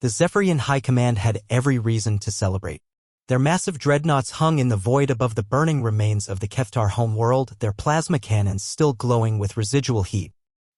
The Zephyrian High Command had every reason to celebrate. Their massive dreadnoughts hung in the void above the burning remains of the Keftar homeworld, their plasma cannons still glowing with residual heat.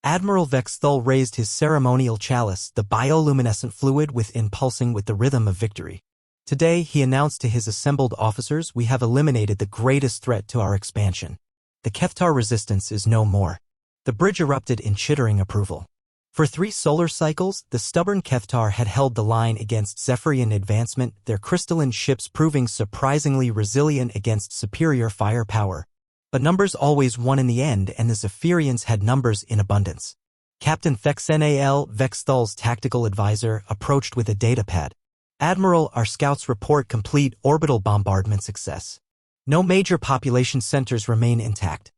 Admiral Vexthul raised his ceremonial chalice, the bioluminescent fluid within pulsing with the rhythm of victory. Today, he announced to his assembled officers, we have eliminated the greatest threat to our expansion. The Keftar resistance is no more. The bridge erupted in chittering approval. For 3 solar cycles, the stubborn Keftar had held the line against Zephyrian advancement, their crystalline ships proving surprisingly resilient against superior firepower. But numbers always won in the end, and the Zephyrians had numbers in abundance. Captain Vexnal Vexthul's tactical advisor approached with a datapad. Admiral, our scouts report complete orbital bombardment success. No major population centers remain intact.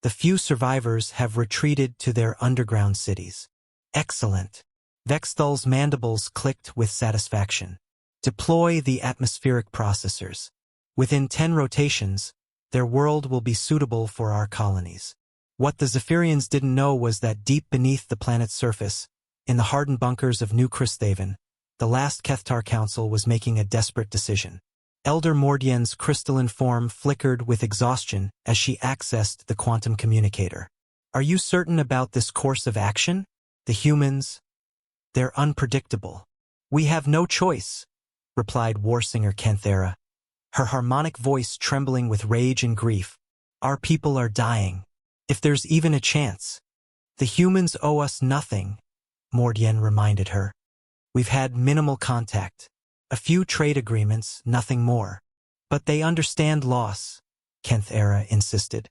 The few survivors have retreated to their underground cities. Excellent. Vexthul's mandibles clicked with satisfaction. Deploy the atmospheric processors. Within 10 rotations, their world will be suitable for our colonies. What the Zephyrians didn't know was that deep beneath the planet's surface, in the hardened bunkers of New Christhaven, the last Keftar Council was making a desperate decision. Elder Mordien's crystalline form flickered with exhaustion as she accessed the quantum communicator. Are you certain about this course of action? The humans, they're unpredictable. We have no choice, replied Warsinger Kenthera, her harmonic voice trembling with rage and grief. Our people are dying. If there's even a chance. The humans owe us nothing, Mordien reminded her. We've had minimal contact. A few trade agreements, nothing more. But they understand loss, Kenthera insisted.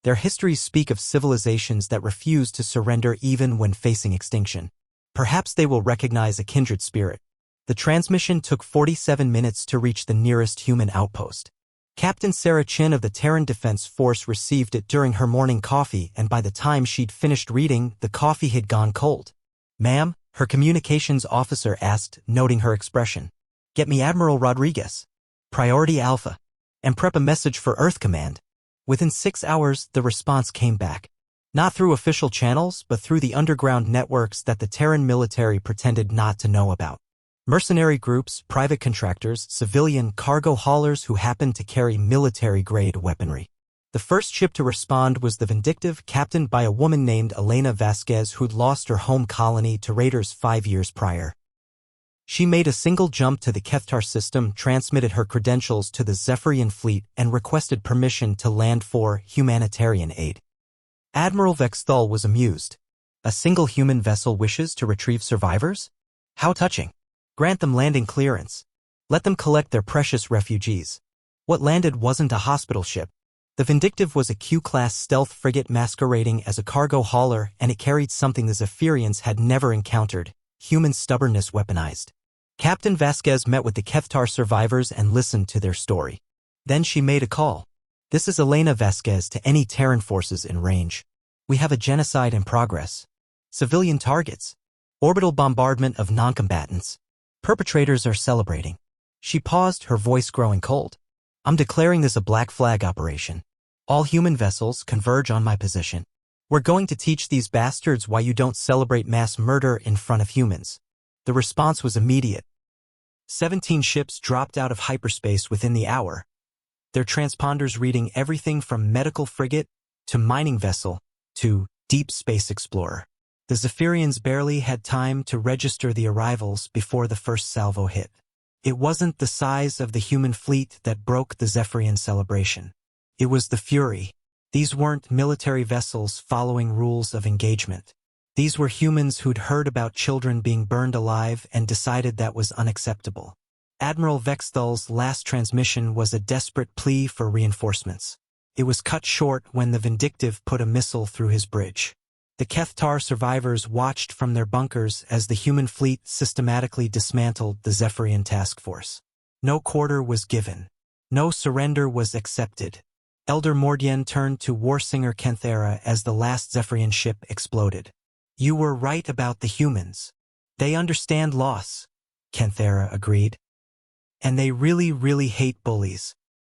Their histories speak of civilizations that refuse to surrender even when facing extinction. Perhaps they will recognize a kindred spirit. The transmission took 47 minutes to reach the nearest human outpost. Captain Sarah Chin of the Terran Defense Force received it during her morning coffee, and by the time she'd finished reading, the coffee had gone cold. Ma'am, her communications officer asked, noting her expression. Get me Admiral Rodriguez. Priority Alpha. And prep a message for Earth Command. Within 6 hours, the response came back. Not through official channels, but through the underground networks that the Terran military pretended not to know about. Mercenary groups, private contractors, civilian cargo haulers who happened to carry military-grade weaponry. The first ship to respond was the Vindictive, captained by a woman named Elena Vasquez who'd lost her home colony to raiders 5 years prior. She made a single jump to the Keftar system, transmitted her credentials to the Zephyrian fleet, and requested permission to land for humanitarian aid. Admiral Vexthul was amused. A single human vessel wishes to retrieve survivors? How touching. Grant them landing clearance. Let them collect their precious refugees. What landed wasn't a hospital ship. The Vindictive was a Q-class stealth frigate masquerading as a cargo hauler, and it carried something the Zephyrians had never encountered, human stubbornness weaponized. Captain Vasquez met with the Keftar survivors and listened to their story. Then she made a call. This is Elena Vasquez to any Terran forces in range. We have a genocide in progress. Civilian targets. Orbital bombardment of non-combatants. Perpetrators are celebrating. She paused, her voice growing cold. I'm declaring this a black flag operation. All human vessels converge on my position. We're going to teach these bastards why you don't celebrate mass murder in front of humans. The response was immediate. 17 ships dropped out of hyperspace within the hour, their transponders reading everything from medical frigate to mining vessel to deep space explorer. The Zephyrians barely had time to register the arrivals before the first salvo hit. It wasn't the size of the human fleet that broke the Zephyrian celebration. It was the fury. These weren't military vessels following rules of engagement. These were humans who'd heard about children being burned alive and decided that was unacceptable. Admiral Vexthul's last transmission was a desperate plea for reinforcements. It was cut short when the Vindictive put a missile through his bridge. The Keftar survivors watched from their bunkers as the human fleet systematically dismantled the Zephyrian task force. No quarter was given. No surrender was accepted. Elder Mordien turned to Warsinger Kenthera as the last Zephyrian ship exploded. You were right about the humans. They understand loss, Kenthera agreed. And they really, really hate bullies.